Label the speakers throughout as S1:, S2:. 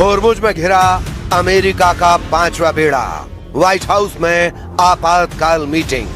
S1: होर्मुज में घिरा अमेरिका का 5वां बेड़ा, व्हाइट हाउस में आपातकाल मीटिंग।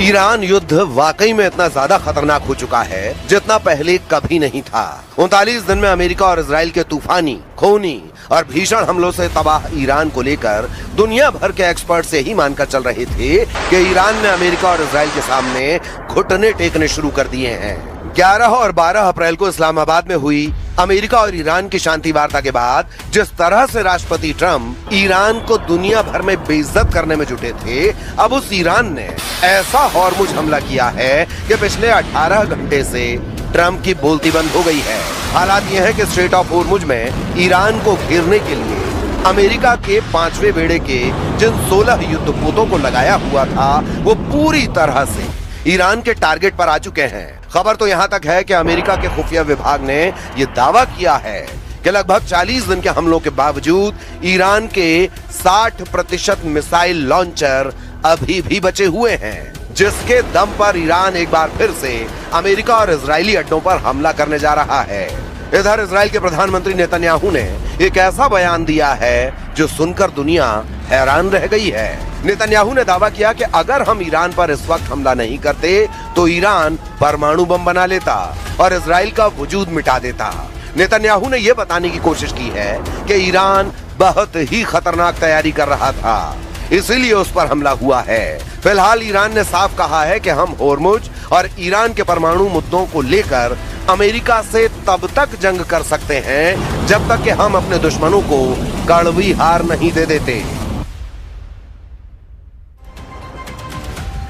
S1: ईरान युद्ध वाकई में इतना ज्यादा खतरनाक हो चुका है जितना पहले कभी नहीं था। 39 दिन में अमेरिका और इजराइल के तूफानी, खूनी और भीषण हमलों से तबाह ईरान को लेकर दुनिया भर के एक्सपर्ट से ही मानकर चल रहे थे कि ईरान ने अमेरिका और इजराइल के सामने घुटने टेकने शुरू कर दिए हैं। 11 और 12 अप्रैल को इस्लामाबाद में हुई अमेरिका और ईरान की शांति वार्ता के बाद जिस तरह से राष्ट्रपति ट्रंप ईरान को दुनिया भर में बेइज्जत करने में जुटे थे, अब उस ईरान ने ऐसा होर्मुज हमला किया है कि पिछले 18 घंटे से ट्रंप की बोलती बंद हो गई है। हालात यह है कि स्ट्रेट ऑफ होर्मुज में ईरान को घेरने के लिए अमेरिका के 5वें बेड़े के जिन 16 युद्धपोतों को लगाया हुआ था वो पूरी तरह से ईरान के टारगेट पर आ चुके हैं। खबर तो यहाँ तक है कि अमेरिका के खुफिया विभाग ने ये दावा किया है कि लगभग 40 दिन के हमलों के बावजूद ईरान के 60% मिसाइल लॉन्चर अभी भी बचे हुए हैं, जिसके दम पर ईरान एक बार फिर से अमेरिका और इजरायली अड्डों पर हमला करने जा रहा है। इधर इजराइल के प्रधानमंत्री नेतन्याहू ने एक ऐसा बयान दिया है जो सुनकर दुनिया हैरान रह गई है। नेतन्याहू ने दावा किया कि अगर हम ईरान पर इस वक्त हमला नहीं करते तो ईरान परमाणु बम बना लेता और इजराइल का वजूद मिटा देता। नेतन्याहू ने यह बताने की कोशिश की है कि ईरान बहुत ही खतरनाक तैयारी कर रहा था, इसीलिए उस पर हमला हुआ है। फिलहाल ईरान ने साफ कहा है कि हम होर्मुज और ईरान के परमाणु मुद्दों को लेकर अमेरिका से तब तक जंग कर सकते हैं जब तक कि हम अपने दुश्मनों को कड़वी हार नहीं दे देते।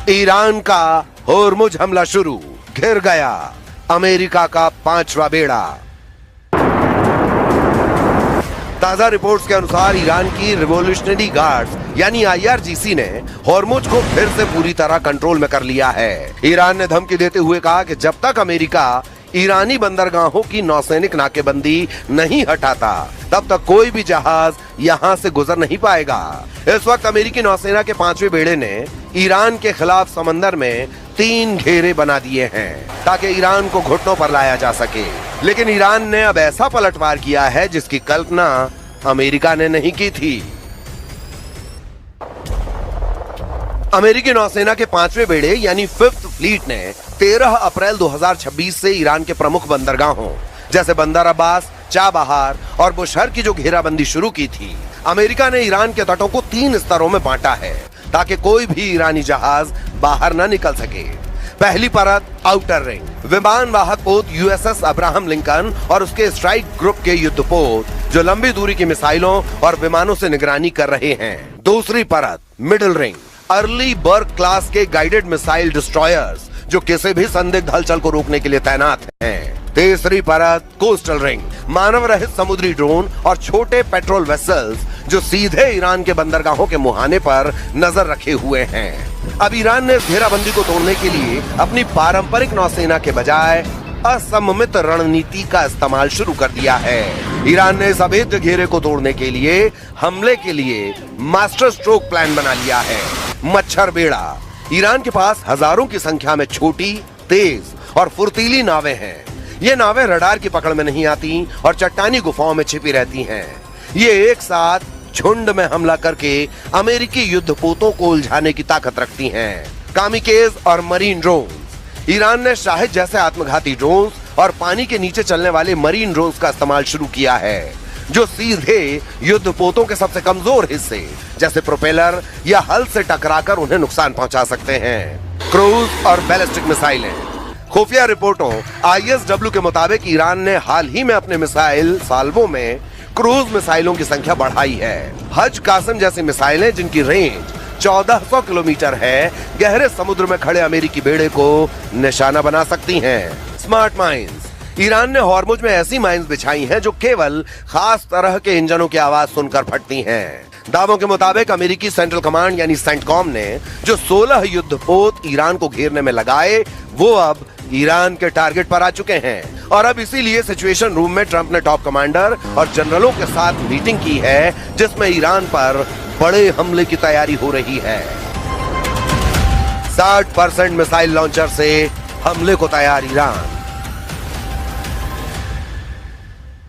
S1: ईरान का होर्मुज हमला शुरू, घिर गया अमेरिका का 5वां बेड़ा। ताजा रिपोर्ट्स के अनुसार ईरान की रिवॉल्यूशनरी गार्ड्स यानी IRGC ने होर्मुज को फिर से पूरी तरह कंट्रोल में कर लिया है। ईरान ने धमकी देते हुए कहा कि जब तक अमेरिका ईरानी बंदरगाहों की नौसैनिक नाकेबंदी नहीं हटाता तब तक कोई भी जहाज यहाँ से गुजर नहीं पाएगा। इस वक्त अमेरिकी नौसेना के 5वें बेड़े ने ईरान के खिलाफ समंदर में 3 घेरे बना दिए हैं ताकि ईरान को घुटनों पर लाया जा सके। लेकिन ईरान ने अब ऐसा पलटवार किया है जिसकी कल्पना अमेरिका ने नहीं की थी। अमेरिकी नौसेना के 5वें बेड़े यानी 5th फ्लीट ने 13 अप्रैल 2026 से ईरान के प्रमुख बंदरगाहों जैसे बंदर अब्बास, चाबहार और बुशहर की जो घेराबंदी शुरू की थी, अमेरिका ने ईरान के तटों को 3 स्तरों में बांटा है ताकि कोई भी ईरानी जहाज बाहर न निकल सके। पहली परत आउटर रिंग, विमान वाहक पोत USS अब्राहम लिंकन और उसके स्ट्राइक ग्रुप के युद्धपोत जो लंबी दूरी की मिसाइलों और विमानों से निगरानी कर रहे हैं। दूसरी परत मिडिल रिंग, अर्ली बर्ग क्लास के गाइडेड मिसाइल डिस्ट्रॉयर्स जो किसी भी संदिग्ध हलचल को रोकने के लिए तैनात हैं। तीसरी परत कोस्टल रिंग, मानव रहित समुद्री ड्रोन और छोटे पेट्रोल वेसल्स जो सीधे ईरान के बंदरगाहों के मुहाने पर नजर रखे हुए हैं। अब ईरान ने घेराबंदी को तोड़ने के लिए अपनी पारंपरिक नौसेना के बजाय असममित रणनीति का इस्तेमाल शुरू कर दिया है। ईरान ने इस अभेद्य घेरे को तोड़ने के लिए हमले के लिए मास्टर स्ट्रोक प्लान बना लिया है, मच्छर बेड़ा। ईरान के पास हजारों की संख्या में छोटी, तेज और फुर्तीली नावें हैं। ये नावें रडार की पकड़ में नहीं आती और चट्टानी गुफाओं में छिपी रहती हैं। ये एक साथ झुंड में हमला करके अमेरिकी युद्धपोतों को उलझाने की ताकत रखती हैं। कामिकेज और मरीन ड्रोन्स, ईरान ने शाहिद जैसे आत्मघाती ड्रोन्स और पानी के नीचे चलने वाले मरीन ड्रोन्स का इस्तेमाल शुरू किया है जो सीधे युद्धपोतों के सबसे कमजोर हिस्से जैसे प्रोपेलर या हल से टकराकर उन्हें नुकसान पहुंचा सकते हैं। क्रूज और बैलिस्टिक मिसाइलें, खुफिया रिपोर्टों ISW के मुताबिक ईरान ने हाल ही में अपने मिसाइल साल्वों में क्रूज मिसाइलों की संख्या बढ़ाई है। हज कासिम जैसी मिसाइलें जिनकी रेंज 1400 किलोमीटर है, गहरे समुद्र में खड़े अमेरिकी बेड़े को निशाना बना सकती हैं। स्मार्ट माइंस, ईरान ने होर्मुज में ऐसी माइंस बिछाई हैं जो केवल खास तरह के इंजनों की आवाज सुनकर फटती हैं। दावों के मुताबिक अमेरिकी सेंट्रल कमांड यानी सेंटकॉम ने जो 16 युद्धपोत ईरान को घेरने में लगाए वो अब ईरान के टारगेट पर आ चुके हैं और अब इसीलिए सिचुएशन रूम में ट्रंप ने टॉप कमांडर और जनरलों के साथ मीटिंग की है जिसमें ईरान पर बड़े हमले की तैयारी हो रही है। 60% मिसाइल लॉन्चर से हमले को तैयार ईरान।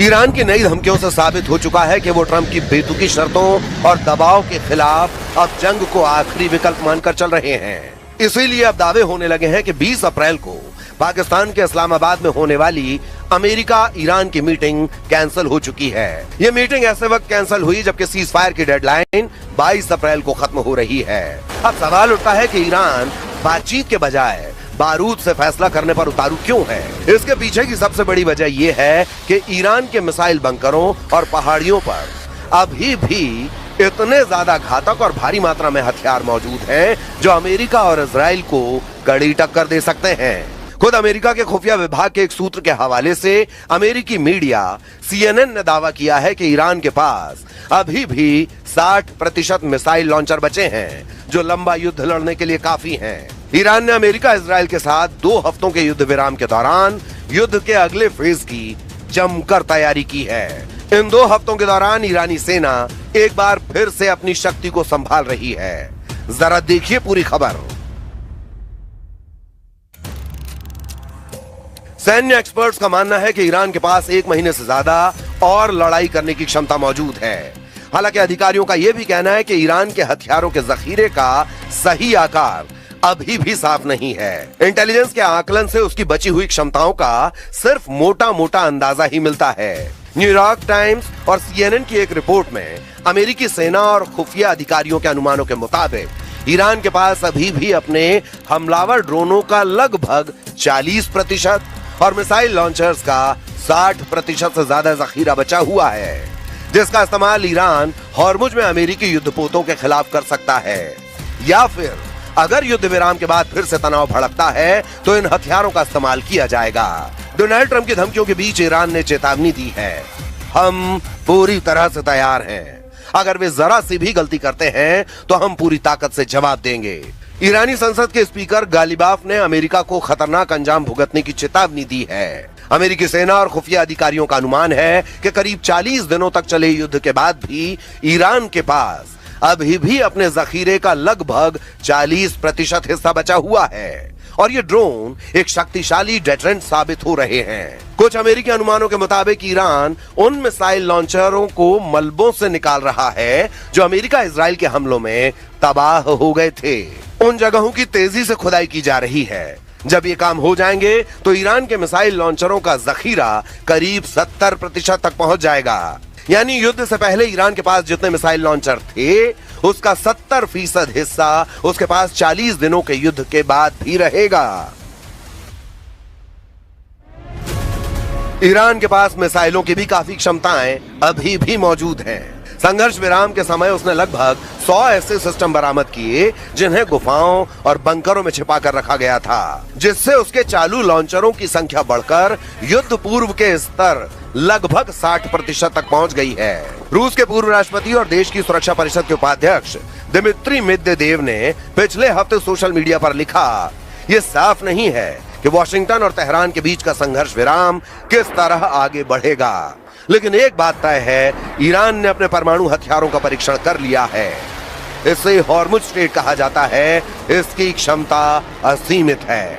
S1: ईरान की नई धमकियों से साबित हो चुका है कि वो ट्रंप की बेतुकी शर्तों और दबाव के खिलाफ अब जंग को आखिरी विकल्प मानकर चल रहे हैं। इसीलिए अब दावे होने लगे हैं कि 20 अप्रैल को पाकिस्तान के इस्लामाबाद में होने वाली अमेरिका ईरान की मीटिंग कैंसिल हो चुकी है। ये मीटिंग ऐसे वक्त कैंसिल हुई जबकि सीज फायर की डेडलाइन 22 अप्रैल को खत्म हो रही है। अब सवाल उठता है कि ईरान बातचीत के बजाय बारूद से फैसला करने पर उतारू क्यों है। इसके पीछे की सबसे बड़ी वजह यह है कि ईरान के मिसाइल बंकरों और पहाड़ियों पर अभी भी इतने ज्यादा घातक और भारी मात्रा में हथियार मौजूद हैं जो अमेरिका और इजराइल को कड़ी टक्कर दे सकते हैं। खुद अमेरिका के खुफिया विभाग के एक सूत्र के हवाले से अमेरिकी मीडिया CNN ने दावा किया है कि ईरान के पास अभी भी 60% मिसाइल लॉन्चर बचे हैं जो लंबा युद्ध लड़ने के लिए काफी हैं। ईरान ने अमेरिका इजराइल के साथ 2 हफ्तों के युद्ध विराम के दौरान युद्ध के अगले फेज की जमकर तैयारी की है। इन 2 हफ्तों के दौरान ईरानी सेना एक बार फिर से अपनी शक्ति को संभाल रही है। जरा देखिए पूरी खबर। सैन्य एक्सपर्ट्स का मानना है कि ईरान के पास 1 महीने से ज्यादा और लड़ाई करने की क्षमता मौजूद है। हालांकि अधिकारियों का यह भी कहना है कि ईरान के हथियारों के जखीरे का सही आकार अभी भी साफ नहीं है। इंटेलिजेंस के आकलन से उसकी बची हुई क्षमताओं का सिर्फ मोटा मोटा अंदाजा ही मिलता है। न्यूयॉर्क टाइम्स और CNN की एक रिपोर्ट में अमेरिकी सेना और खुफिया अधिकारियों के अनुमानों के मुताबिक ईरान के पास अभी भी अपने हमलावर ड्रोनों का लगभग 40% और मिसाइल लॉन्चर्स का 60% से ज्यादा जखीरा बचा हुआ है, जिसका इस्तेमाल ईरान हॉर्मुज में अमेरिकी युद्धपोतों के खिलाफ कर सकता है। या फिर अगर युद्ध विराम के बाद फिर से तनाव भड़कता है तो इन हथियारों का इस्तेमाल किया जाएगा। डोनाल्ड ट्रंप की धमकियों के बीच ईरान ने चेतावनी दी है, हम पूरी तरह से तैयार हैं। अगर वे जरा सी भी गलती करते हैं तो हम पूरी ताकत से जवाब देंगे। ईरानी संसद के स्पीकर गालिबाफ ने अमेरिका को खतरनाक अंजाम भुगतने की चेतावनी दी है। अमेरिकी सेना और खुफिया अधिकारियों का अनुमान है कि करीब 40 दिनों तक चले युद्ध के बाद भी ईरान के पास अभी भी अपने जखीरे का लगभग 40% हिस्सा बचा हुआ है और ये ड्रोन एक शक्तिशाली डेटरेंट साबित हो रहे हैं। कुछ अमेरिकी अनुमानों के मुताबिक ईरान उन मिसाइल लॉन्चरों को मलबों से निकाल रहा है जो अमेरिका इजराइल के हमलों में तबाह हो गए थे। उन जगहों की तेजी से खुदाई की जा रही है। जब ये काम हो जाएंगे तो ईरान के मिसाइल लॉन्चरों का जखीरा करीब 70% तक पहुंच जाएगा। यानी युद्ध से पहले ईरान के पास जितने मिसाइल लॉन्चर थे उसका 70% हिस्सा उसके पास 40 दिनों के युद्ध के बाद भी रहेगा। ईरान के पास मिसाइलों की भी काफी क्षमताएं अभी भी मौजूद हैं। संघर्ष विराम के समय उसने लगभग 100 ऐसे सिस्टम बरामद किए जिन्हें गुफाओं और बंकरों में छिपा कर रखा गया था, जिससे उसके चालू लॉन्चरों की संख्या बढ़कर युद्ध पूर्व के स्तर लगभग 60% तक पहुंच गई है। रूस के पूर्व राष्ट्रपति और देश की सुरक्षा परिषद के उपाध्यक्ष दिमित्री मेदवेदेव ने पिछले हफ्ते सोशल मीडिया पर लिखा, ये साफ नहीं है कि वॉशिंगटन और तेहरान के बीच का संघर्ष विराम किस तरह आगे बढ़ेगा, लेकिन एक बात तय है, ईरान ने अपने परमाणु हथियारों का परीक्षण कर लिया है। इसे हॉर्मुज स्टेट कहा जाता है। इसकी क्षमता असीमित है।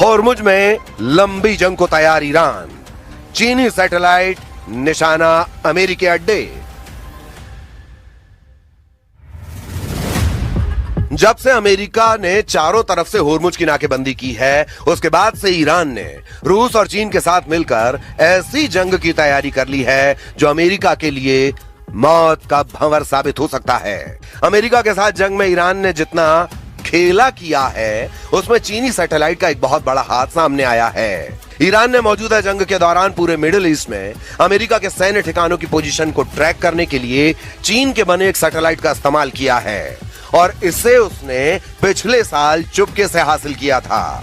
S1: हॉर्मुज में लंबी जंग को तैयार ईरान, चीनी सैटेलाइट निशाना अमेरिकी अड्डे। जब से अमेरिका ने चारों तरफ से हॉर्मुज की नाकेबंदी की है उसके बाद से ईरान ने रूस और चीन के साथ मिलकर ऐसी जंग की तैयारी कर ली है जो अमेरिका के लिए मौत का भंवर साबित हो सकता है। अमेरिका के साथ जंग में ईरान ने जितना खेला किया है उसमें चीनी सैटेलाइट का एक बहुत बड़ा हाथ सामने आया है। ईरान ने मौजूदा जंग के दौरान पूरे मिडिल ईस्ट में अमेरिका के सैन्य ठिकानों की पोजीशन को ट्रैक करने के लिए चीन के बने एक सैटेलाइट का इस्तेमाल किया है और इसे उसने पिछले साल चुपके से हासिल किया था।